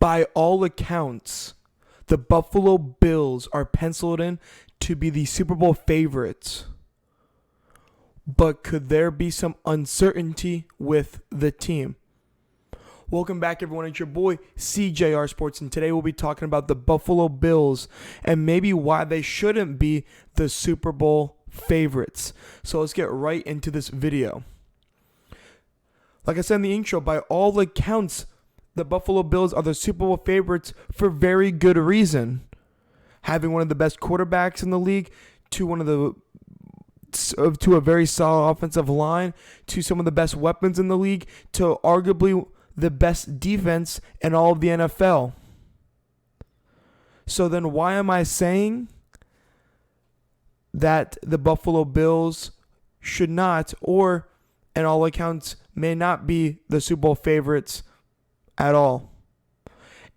By all accounts, the Buffalo Bills are penciled in to be the Super Bowl favorites. But could there be some uncertainty with the team? Welcome back, everyone. It's your boy, CJR Sports, and today we'll be talking about the Buffalo Bills and maybe why they shouldn't be the Super Bowl favorites. So let's get right into this video. Like I said in the intro, by all accounts, the Buffalo Bills are the Super Bowl favorites for very good reason. Having one of the best quarterbacks in the league, to a very solid offensive line, to some of the best weapons in the league, to arguably the best defense in all of the NFL. So then why am I saying that the Buffalo Bills should not, or in all accounts, may not be the Super Bowl favorites at all?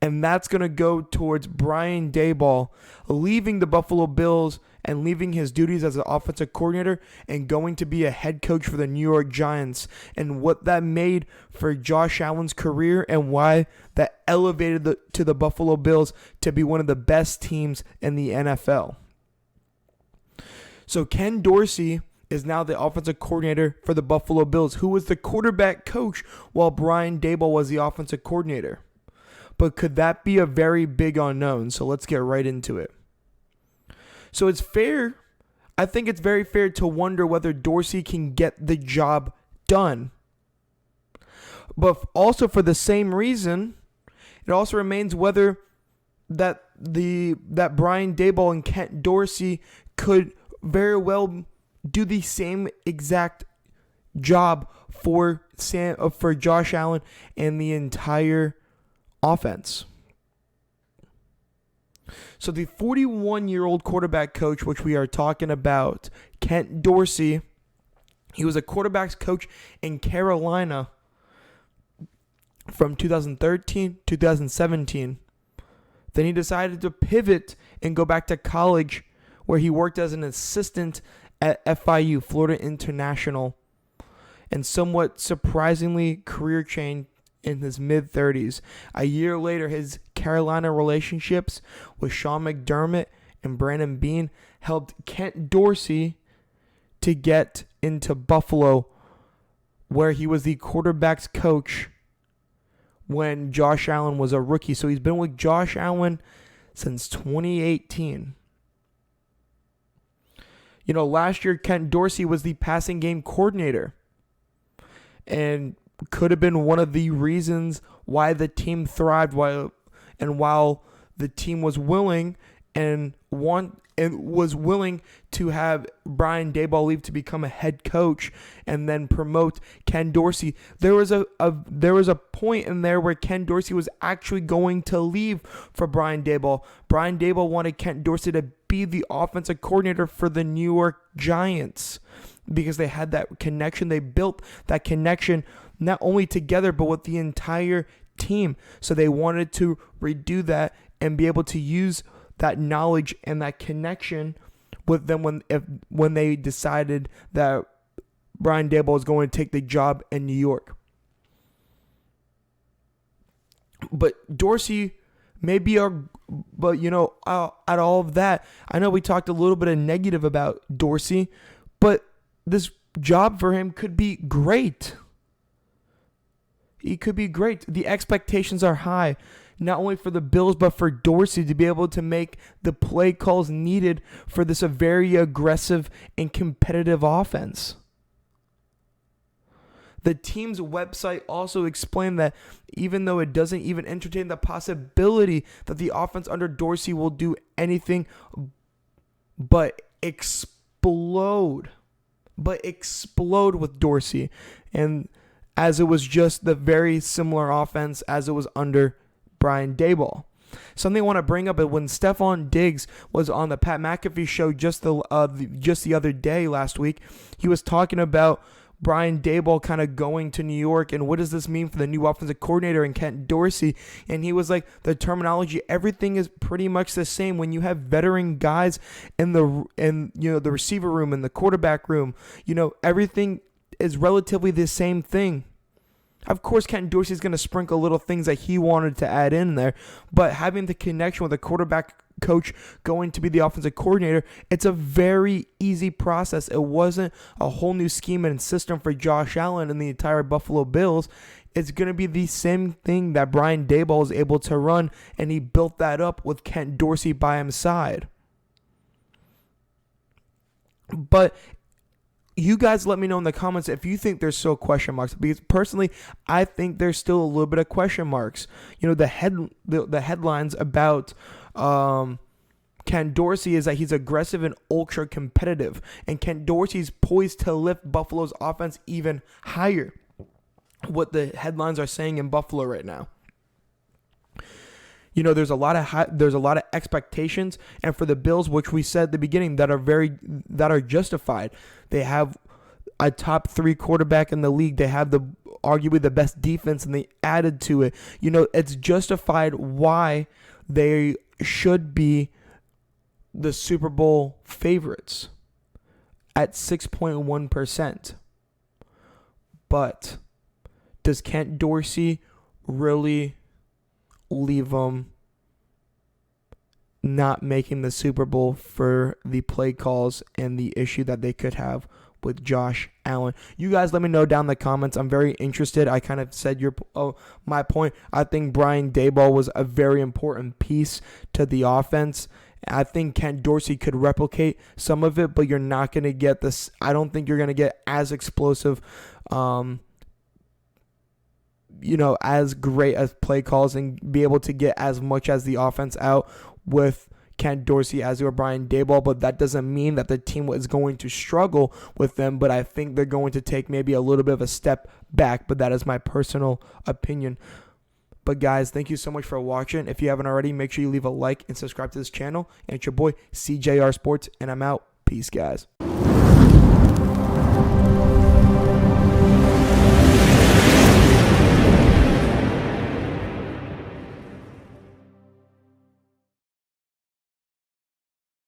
And that's going to go towards Brian Daboll leaving the Buffalo Bills and leaving his duties as an offensive coordinator and going to be a head coach for the New York Giants, and what that made for Josh Allen's career and why that elevated to the Buffalo Bills to be one of the best teams in the NFL. So Ken Dorsey is now the offensive coordinator for the Buffalo Bills, who was the quarterback coach while Brian Daboll was the offensive coordinator. But could that be a very big unknown? So let's get right into it. So I think it's very fair to wonder whether Dorsey can get the job done. But also for the same reason, it also remains whether that Brian Daboll and Kent Dorsey could very well do the same exact job for Josh Allen and the entire offense. So the 41-year-old quarterback coach, which we are talking about, Kent Dorsey, he was a quarterback's coach in Carolina from 2013 to 2017. Then he decided to pivot and go back to college, where he worked as an assistant at FIU, Florida International, and somewhat surprisingly career changed in his mid-30s. A year later, his Carolina relationships with Sean McDermott and Brandon Beane helped Kent Dorsey to get into Buffalo, where he was the quarterback's coach when Josh Allen was a rookie. So he's been with Josh Allen since 2018. Last year, Kent Dorsey was the passing game coordinator and could have been one of the reasons why the team thrived while the team was willing was willing to have Brian Daboll leave to become a head coach and then promote Ken Dorsey. There was a point in there where Ken Dorsey was actually going to leave for Brian Daboll. Brian Daboll wanted Ken Dorsey to be the offensive coordinator for the New York Giants because they had that connection. They built that connection not only together but with the entire team. So they wanted to redo that and be able to use that knowledge and that connection with them when they decided that Brian Daboll was going to take the job in New York. But Dorsey may be out of all of that, I know we talked a little bit of negative about Dorsey, but this job for him could be great. He could be great. The expectations are high, not only for the Bills, but for Dorsey to be able to make the play calls needed for this very aggressive and competitive offense. The team's website also explained that even though it doesn't even entertain the possibility that the offense under Dorsey will do anything but explode with Dorsey, and as it was just the very similar offense as it was under Brian Daboll. Something I want to bring up is when Stephon Diggs was on the Pat McAfee show just the other day last week, he was talking about Brian Daboll kind of going to New York and what does this mean for the new offensive coordinator and Kent Dorsey. And he was like, the terminology, everything is pretty much the same. When you have veteran guys in the receiver room and the quarterback room, everything is relatively the same thing. Of course, Kent Dorsey's going to sprinkle little things that he wanted to add in there, but having the connection with a quarterback coach going to be the offensive coordinator, it's a very easy process. It wasn't a whole new scheme and system for Josh Allen and the entire Buffalo Bills. It's going to be the same thing that Brian Daboll is able to run, and he built that up with Kent Dorsey by his side. But you guys let me know in the comments if you think there's still question marks. Because personally, I think there's still a little bit of question marks. You know, the headlines about Ken Dorsey is that he's aggressive and ultra competitive, and Ken Dorsey's poised to lift Buffalo's offense even higher. What the headlines are saying in Buffalo right now. You know, there's a lot of expectations, and for the Bills, which we said at the beginning, that are justified. They have a top 3 quarterback in the league. They have arguably the best defense, and they added to it. You know, it's justified why they should be the Super Bowl favorites at 6.1%. But does Kent Dorsey really leave them not making the Super Bowl for the play calls and the issue that they could have with Josh Allen? You guys let me know down in the comments. I'm very interested. I kind of said my point. I think Brian Daboll was a very important piece to the offense. I think Kent Dorsey could replicate some of it, but you're not going to get this. I don't think you're going to get as explosive, as great as play calls and be able to get as much as the offense out with Kent Dorsey as you are Brian Daboll. But that doesn't mean that the team is going to struggle with them. But I think they're going to take maybe a little bit of a step back. But that is my personal opinion. But guys, thank you so much for watching. If you haven't already, make sure you leave a like and subscribe to this channel. And it's your boy, CJR Sports, and I'm out. Peace, guys.